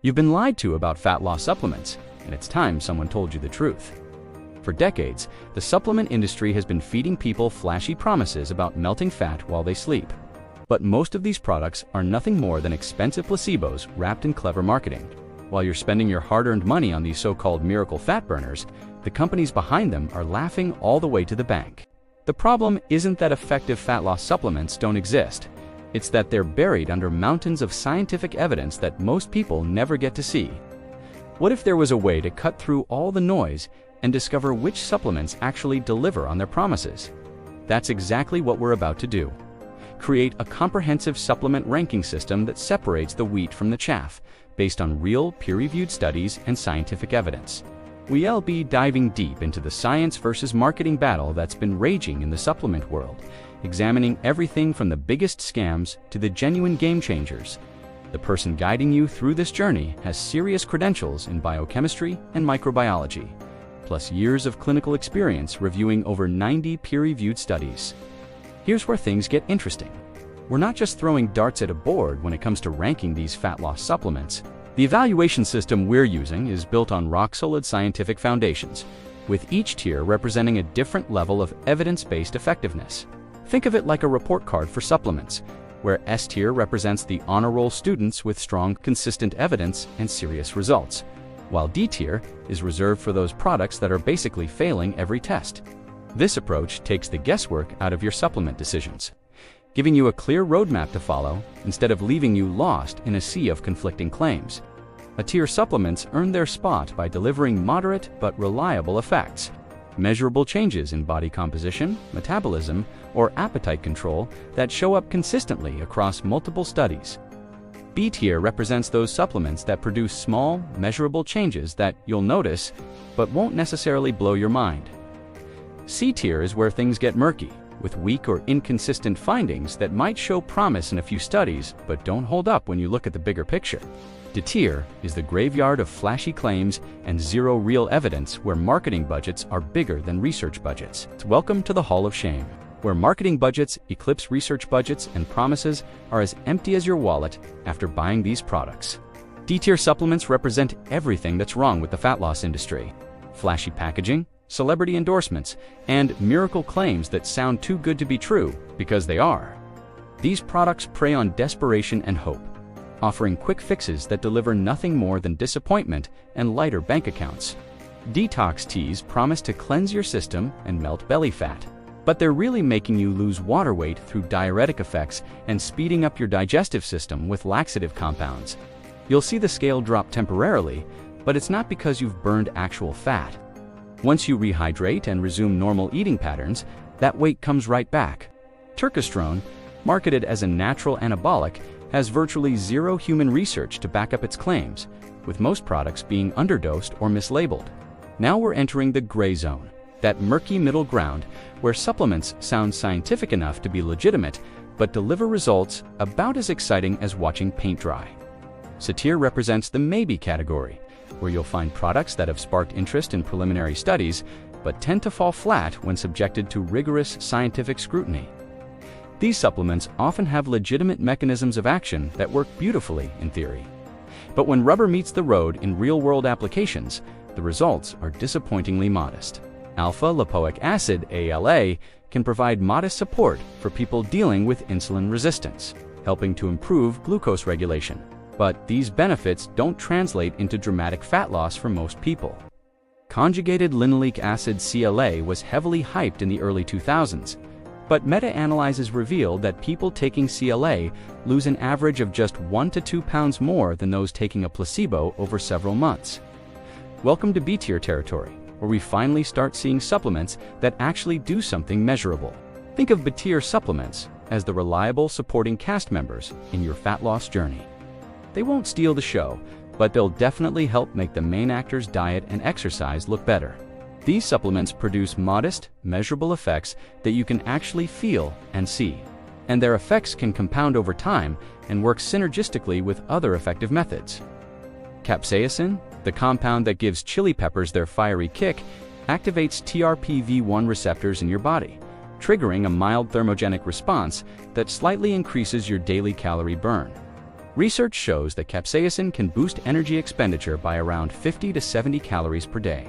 You've been lied to about fat loss supplements, and it's time someone told you the truth. For decades, the supplement industry has been feeding people flashy promises about melting fat while they sleep. But most of these products are nothing more than expensive placebos wrapped in clever marketing. While you're spending your hard-earned money on these so-called miracle fat burners, the companies behind them are laughing all the way to the bank. The problem isn't that effective fat loss supplements don't exist. It's that they're buried under mountains of scientific evidence that most people never get to see. What if there was a way to cut through all the noise and discover which supplements actually deliver on their promises? That's exactly what we're about to do. Create a comprehensive supplement ranking system that separates the wheat from the chaff, based on real peer-reviewed studies and scientific evidence. We'll be diving deep into the science versus marketing battle that's been raging in the supplement world, examining everything from the biggest scams to the genuine game changers. The person guiding you through this journey has serious credentials in biochemistry and microbiology, plus years of clinical experience reviewing over 90 peer-reviewed studies. Here's where things get interesting. We're not just throwing darts at a board when it comes to ranking these fat loss supplements. The evaluation system we're using is built on rock-solid scientific foundations, with each tier representing a different level of evidence-based effectiveness. Think of it like a report card for supplements, where S tier represents the honor roll students with strong, consistent evidence and serious results, while D tier is reserved for those products that are basically failing every test. This approach takes the guesswork out of your supplement decisions, giving you a clear roadmap to follow instead of leaving you lost in a sea of conflicting claims. A-tier supplements earn their spot by delivering moderate but reliable effects, measurable changes in body composition, metabolism, or appetite control that show up consistently across multiple studies. B-tier represents those supplements that produce small, measurable changes that you'll notice, but won't necessarily blow your mind. C-tier is where things get murky, with weak or inconsistent findings that might show promise in a few studies, but don't hold up when you look at the bigger picture. D-tier is the graveyard of flashy claims and zero real evidence, where marketing budgets are bigger than research budgets. Welcome to the Hall of Shame, where marketing budgets eclipse research budgets and promises are as empty as your wallet after buying these products. D-tier supplements represent everything that's wrong with the fat loss industry. Flashy packaging, celebrity endorsements, and miracle claims that sound too good to be true because they are. These products prey on desperation and hope, offering quick fixes that deliver nothing more than disappointment and lighter bank accounts. Detox teas promise to cleanse your system and melt belly fat, but they're really making you lose water weight through diuretic effects and speeding up your digestive system with laxative compounds. You'll see the scale drop temporarily, but it's not because you've burned actual fat. Once you rehydrate and resume normal eating patterns, that weight comes right back. Turkestrone, marketed as a natural anabolic, has virtually zero human research to back up its claims, with most products being underdosed or mislabeled. Now we're entering the gray zone, that murky middle ground where supplements sound scientific enough to be legitimate, but deliver results about as exciting as watching paint dry. C-tier represents the maybe category, where you'll find products that have sparked interest in preliminary studies, but tend to fall flat when subjected to rigorous scientific scrutiny. These supplements often have legitimate mechanisms of action that work beautifully in theory. But when rubber meets the road in real-world applications, the results are disappointingly modest. Alpha-lipoic acid, ALA, can provide modest support for people dealing with insulin resistance, helping to improve glucose regulation. But these benefits don't translate into dramatic fat loss for most people. Conjugated linoleic acid, CLA, was heavily hyped in the early 2000s, but meta-analyses revealed that people taking CLA lose an average of just 1 to 2 pounds more than those taking a placebo over several months. Welcome to B-tier territory, where we finally start seeing supplements that actually do something measurable. Think of B-tier supplements as the reliable supporting cast members in your fat loss journey. They won't steal the show, but they'll definitely help make the main actor's diet and exercise look better. These supplements produce modest, measurable effects that you can actually feel and see, and their effects can compound over time and work synergistically with other effective methods. Capsaicin, the compound that gives chili peppers their fiery kick, activates TRPV1 receptors in your body, triggering a mild thermogenic response that slightly increases your daily calorie burn. Research shows that capsaicin can boost energy expenditure by around 50 to 70 calories per day,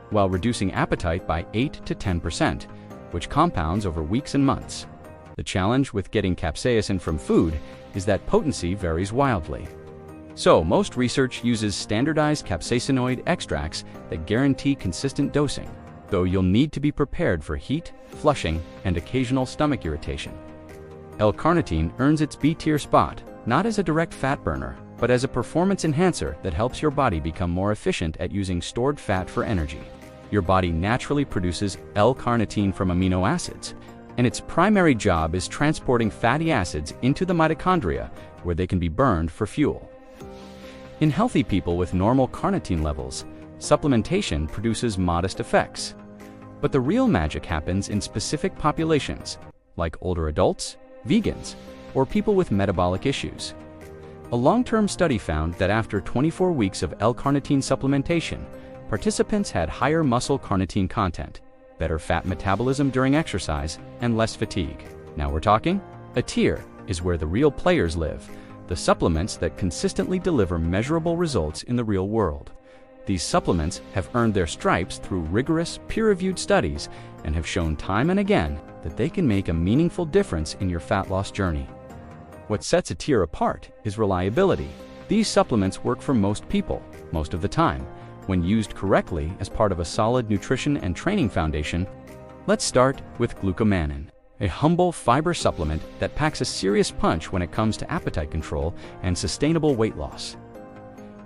while reducing appetite by 8 to 10%, which compounds over weeks and months. The challenge with getting capsaicin from food is that potency varies wildly. So, most research uses standardized capsaicinoid extracts that guarantee consistent dosing, though you'll need to be prepared for heat, flushing, and occasional stomach irritation. L-carnitine earns its B-tier spot, not as a direct fat burner, but as a performance enhancer that helps your body become more efficient at using stored fat for energy. Your body naturally produces L-carnitine from amino acids, and its primary job is transporting fatty acids into the mitochondria, where they can be burned for fuel. In healthy people with normal carnitine levels, supplementation produces modest effects. But the real magic happens in specific populations, like older adults, vegans, or people with metabolic issues. A long-term study found that after 24 weeks of L-carnitine supplementation, participants had higher muscle carnitine content, better fat metabolism during exercise, and less fatigue. Now we're talking? ATEER is where the real players live, the supplements that consistently deliver measurable results in the real world. These supplements have earned their stripes through rigorous, peer-reviewed studies and have shown time and again that they can make a meaningful difference in your fat loss journey. What sets ATEER apart is reliability. These supplements work for most people, most of the time, when used correctly as part of a solid nutrition and training foundation. Let's start with glucomannan, a humble fiber supplement that packs a serious punch when it comes to appetite control and sustainable weight loss.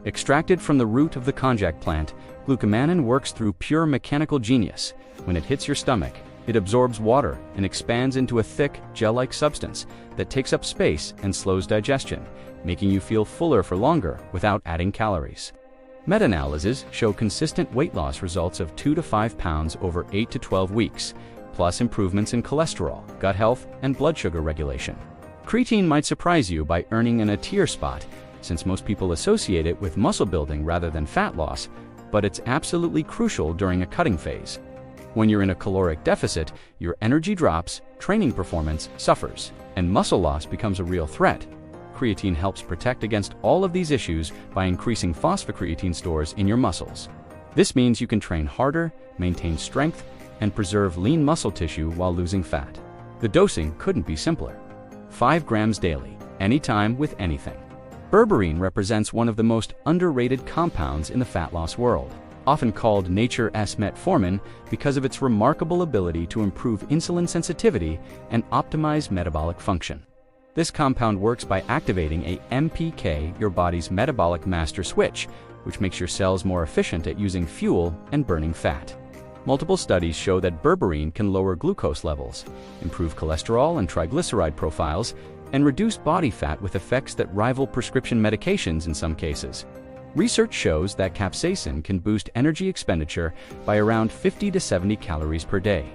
Extracted from the root of the konjac plant, glucomannan works through pure mechanical genius. When it hits your stomach, it absorbs water and expands into a thick, gel-like substance that takes up space and slows digestion, making you feel fuller for longer without adding calories. Meta-analyses show consistent weight loss results of 2 to 5 pounds over 8 to 12 weeks, plus improvements in cholesterol, gut health, and blood sugar regulation. Creatine might surprise you by earning an ATEER spot, since most people associate it with muscle building rather than fat loss, but it's absolutely crucial during a cutting phase. When you're in a caloric deficit, your energy drops, training performance suffers, and muscle loss becomes a real threat. Creatine helps protect against all of these issues by increasing phosphocreatine stores in your muscles. This means you can train harder, maintain strength, and preserve lean muscle tissue while losing fat. The dosing couldn't be simpler. 5 grams daily, anytime with anything. Berberine represents one of the most underrated compounds in the fat loss world, often called nature's metformin because of its remarkable ability to improve insulin sensitivity and optimize metabolic function. This compound works by activating a MPK, your body's metabolic master switch, which makes your cells more efficient at using fuel and burning fat. Multiple studies show that berberine can lower glucose levels, improve cholesterol and triglyceride profiles, and reduce body fat with effects that rival prescription medications in some cases. Research shows that capsaicin can boost energy expenditure by around 50 to 70 calories per day,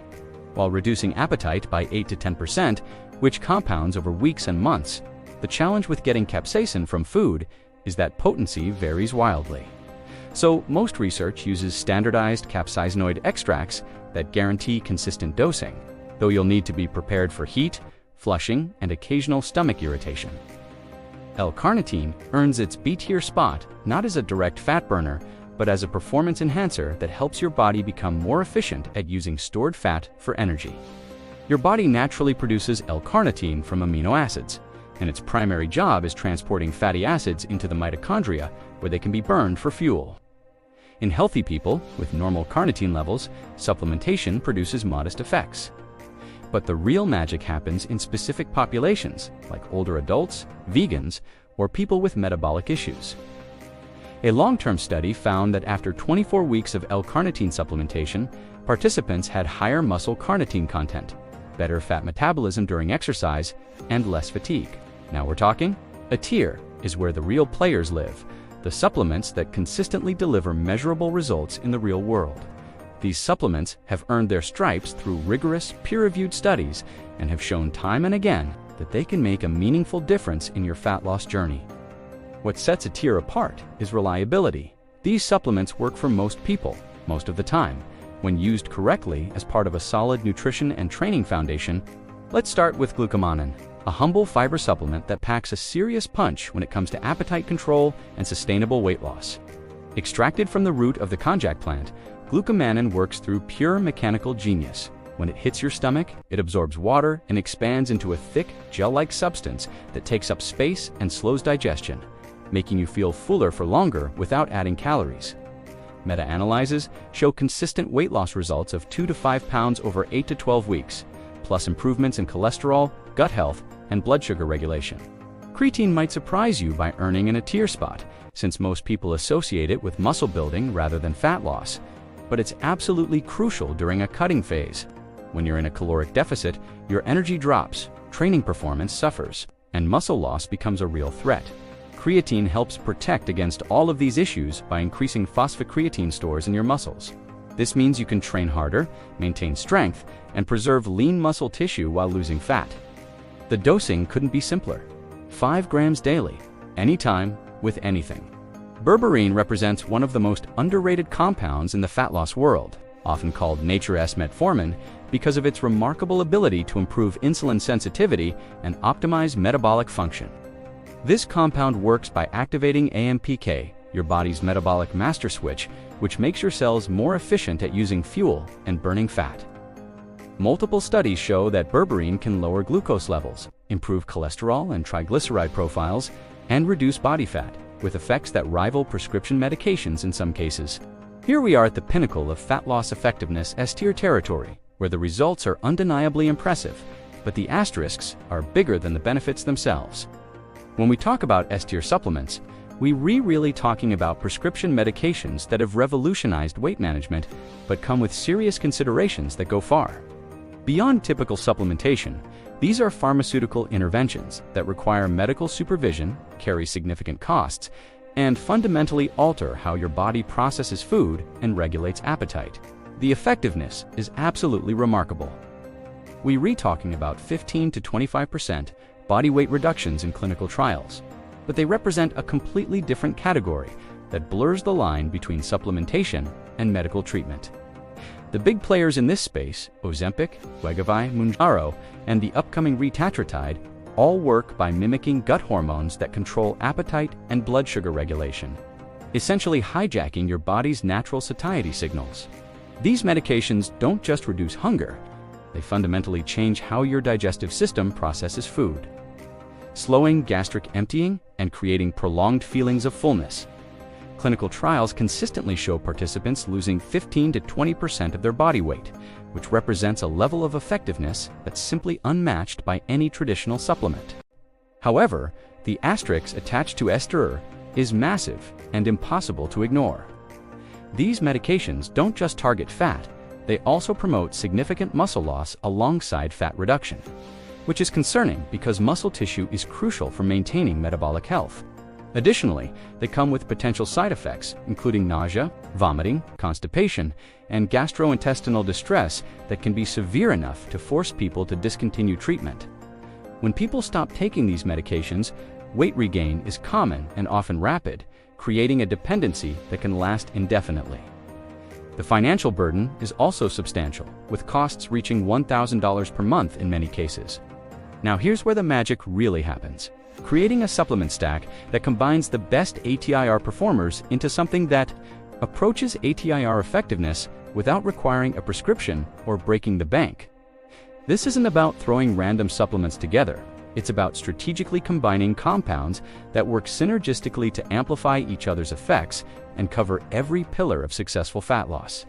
while reducing appetite by 8 to 10%, which compounds over weeks and months. The challenge with getting capsaicin from food is that potency varies wildly. So, most research uses standardized capsaicinoid extracts that guarantee consistent dosing, though you'll need to be prepared for heat, flushing, and occasional stomach irritation. L-carnitine earns its B-tier spot not as a direct fat burner, but as a performance enhancer that helps your body become more efficient at using stored fat for energy. Your body naturally produces L-carnitine from amino acids, and its primary job is transporting fatty acids into the mitochondria, where they can be burned for fuel. In healthy people with normal carnitine levels, supplementation produces modest effects. But the real magic happens in specific populations, like older adults, vegans, or people with metabolic issues. A long-term study found that after 24 weeks of L-carnitine supplementation, participants had higher muscle carnitine content, better fat metabolism during exercise, and less fatigue. Now we're talking? ATEER is where the real players live, the supplements that consistently deliver measurable results in the real world. These supplements have earned their stripes through rigorous, peer-reviewed studies and have shown time and again that they can make a meaningful difference in your fat loss journey. What sets ATEER apart is reliability. These supplements work for most people, most of the time, when used correctly as part of a solid nutrition and training foundation. Let's start with glucomannan, a humble fiber supplement that packs a serious punch when it comes to appetite control and sustainable weight loss. Extracted from the root of the konjac plant, glucomannan works through pure mechanical genius. When it hits your stomach, it absorbs water and expands into a thick, gel-like substance that takes up space and slows digestion, making you feel fuller for longer without adding calories. Meta-analyses show consistent weight loss results of 2 to 5 pounds over 8 to 12 weeks, plus improvements in cholesterol, gut health, and blood sugar regulation. Creatine might surprise you by earning in a tier spot, since most people associate it with muscle building rather than fat loss, but it's absolutely crucial during a cutting phase. When you're in a caloric deficit, your energy drops, training performance suffers, and muscle loss becomes a real threat. Creatine helps protect against all of these issues by increasing phosphocreatine stores in your muscles. This means you can train harder, maintain strength, and preserve lean muscle tissue while losing fat. The dosing couldn't be simpler. 5 grams daily, anytime, with anything. Berberine represents one of the most underrated compounds in the fat loss world, often called nature's metformin, because of its remarkable ability to improve insulin sensitivity and optimize metabolic function. This compound works by activating AMPK, your body's metabolic master switch, which makes your cells more efficient at using fuel and burning fat. Multiple studies show that berberine can lower glucose levels, improve cholesterol and triglyceride profiles, and reduce body fat, with effects that rival prescription medications in some cases. Here we are at the pinnacle of fat loss effectiveness S-tier territory, where the results are undeniably impressive, but the asterisks are bigger than the benefits themselves. When we talk about S-tier supplements, we're really talking about prescription medications that have revolutionized weight management, but come with serious considerations that go far beyond typical supplementation. These are pharmaceutical interventions that require medical supervision, carry significant costs, and fundamentally alter how your body processes food and regulates appetite. The effectiveness is absolutely remarkable. We're talking about 15 to 25% body weight reductions in clinical trials, but they represent a completely different category that blurs the line between supplementation and medical treatment. The big players in this space, Ozempic, Wegovy, Mounjaro, and the upcoming retatrutide, all work by mimicking gut hormones that control appetite and blood sugar regulation, essentially hijacking your body's natural satiety signals. These medications don't just reduce hunger, they fundamentally change how your digestive system processes food, slowing gastric emptying and creating prolonged feelings of fullness. Clinical trials consistently show participants losing 15 to 20% of their body weight, which represents a level of effectiveness that's simply unmatched by any traditional supplement. However, the asterisk attached to S-tier is massive and impossible to ignore. These medications don't just target fat, they also promote significant muscle loss alongside fat reduction, which is concerning because muscle tissue is crucial for maintaining metabolic health. Additionally, they come with potential side effects, including nausea, vomiting, constipation, and gastrointestinal distress that can be severe enough to force people to discontinue treatment. When people stop taking these medications, weight regain is common and often rapid, creating a dependency that can last indefinitely. The financial burden is also substantial, with costs reaching $1,000 per month in many cases. Now here's where the magic really happens. Creating a supplement stack that combines the best ATIR performers into something that approaches ATIR effectiveness without requiring a prescription or breaking the bank. This isn't about throwing random supplements together. It's about strategically combining compounds that work synergistically to amplify each other's effects and cover every pillar of successful fat loss.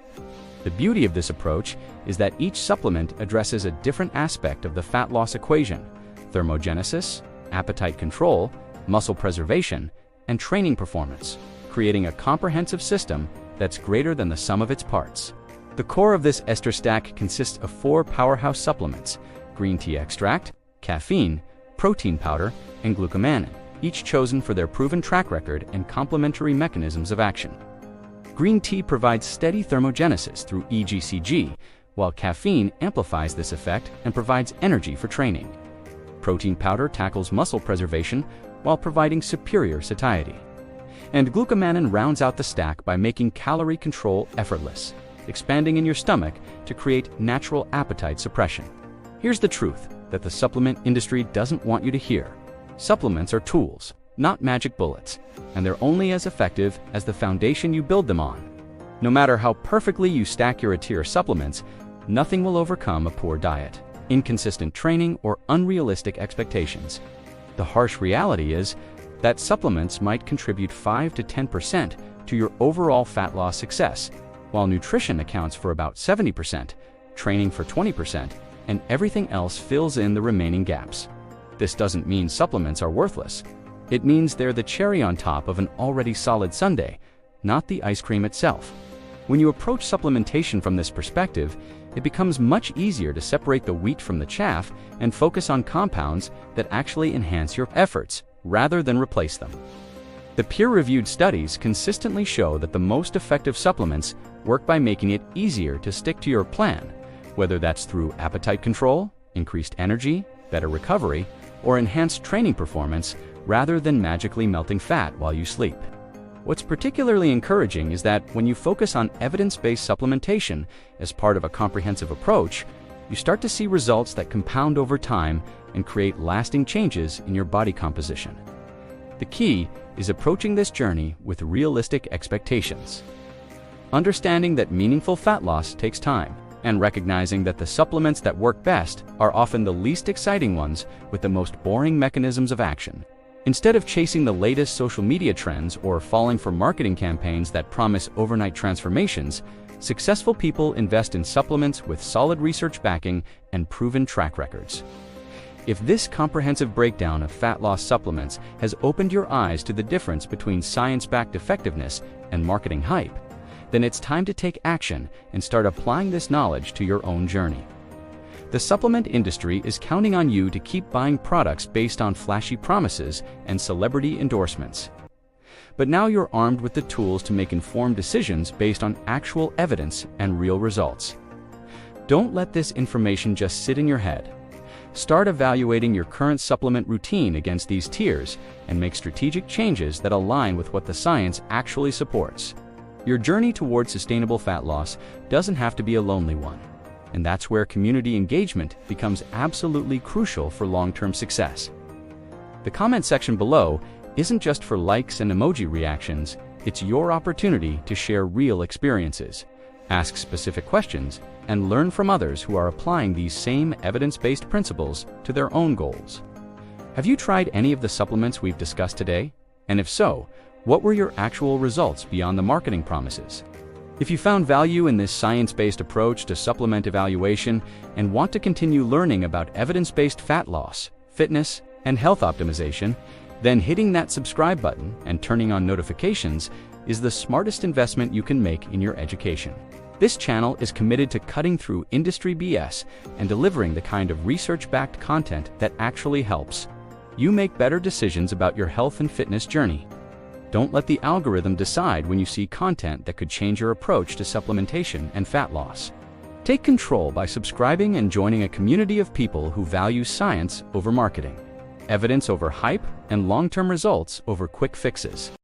The beauty of this approach is that each supplement addresses a different aspect of the fat loss equation: thermogenesis, appetite control, muscle preservation, and training performance, creating a comprehensive system that's greater than the sum of its parts. The core of this S-tier stack consists of 4 powerhouse supplements: green tea extract, caffeine, protein powder, and glucomannan, each chosen for their proven track record and complementary mechanisms of action. Green tea provides steady thermogenesis through EGCG, while caffeine amplifies this effect and provides energy for training. Protein powder tackles muscle preservation while providing superior satiety. And glucomannan rounds out the stack by making calorie control effortless, expanding in your stomach to create natural appetite suppression. Here's the truth: that the supplement industry doesn't want you to hear. Supplements are tools, not magic bullets, and they're only as effective as the foundation you build them on. No matter how perfectly you stack your tier supplements, nothing will overcome a poor diet, inconsistent training, or unrealistic expectations. The harsh reality is that supplements might contribute 5 to 10% to your overall fat loss success, while nutrition accounts for about 70%, training for 20%, and everything else fills in the remaining gaps. This doesn't mean supplements are worthless. It means they're the cherry on top of an already solid sundae, not the ice cream itself. When you approach supplementation from this perspective, it becomes much easier to separate the wheat from the chaff and focus on compounds that actually enhance your efforts rather than replace them. The peer-reviewed studies consistently show that the most effective supplements work by making it easier to stick to your plan, whether that's through appetite control, increased energy, better recovery, or enhanced training performance, rather than magically melting fat while you sleep. What's particularly encouraging is that when you focus on evidence-based supplementation as part of a comprehensive approach, you start to see results that compound over time and create lasting changes in your body composition. The key is approaching this journey with realistic expectations. Understanding that meaningful fat loss takes time, and recognizing that the supplements that work best are often the least exciting ones with the most boring mechanisms of action. Instead of chasing the latest social media trends or falling for marketing campaigns that promise overnight transformations, successful people invest in supplements with solid research backing and proven track records. If this comprehensive breakdown of fat loss supplements has opened your eyes to the difference between science-backed effectiveness and marketing hype, then it's time to take action and start applying this knowledge to your own journey. The supplement industry is counting on you to keep buying products based on flashy promises and celebrity endorsements. But now you're armed with the tools to make informed decisions based on actual evidence and real results. Don't let this information just sit in your head. Start evaluating your current supplement routine against these tiers and make strategic changes that align with what the science actually supports. Your journey toward sustainable fat loss doesn't have to be a lonely one. And that's where community engagement becomes absolutely crucial for long-term success. The comment section below isn't just for likes and emoji reactions, it's your opportunity to share real experiences, ask specific questions, and learn from others who are applying these same evidence-based principles to their own goals. Have you tried any of the supplements we've discussed today? And if so, what were your actual results beyond the marketing promises? If you found value in this science-based approach to supplement evaluation and want to continue learning about evidence-based fat loss, fitness, and health optimization, then hitting that subscribe button and turning on notifications is the smartest investment you can make in your education. This channel is committed to cutting through industry BS and delivering the kind of research-backed content that actually helps you make better decisions about your health and fitness journey. Don't let the algorithm decide when you see content that could change your approach to supplementation and fat loss. Take control by subscribing and joining a community of people who value science over marketing, evidence over hype, and long-term results over quick fixes.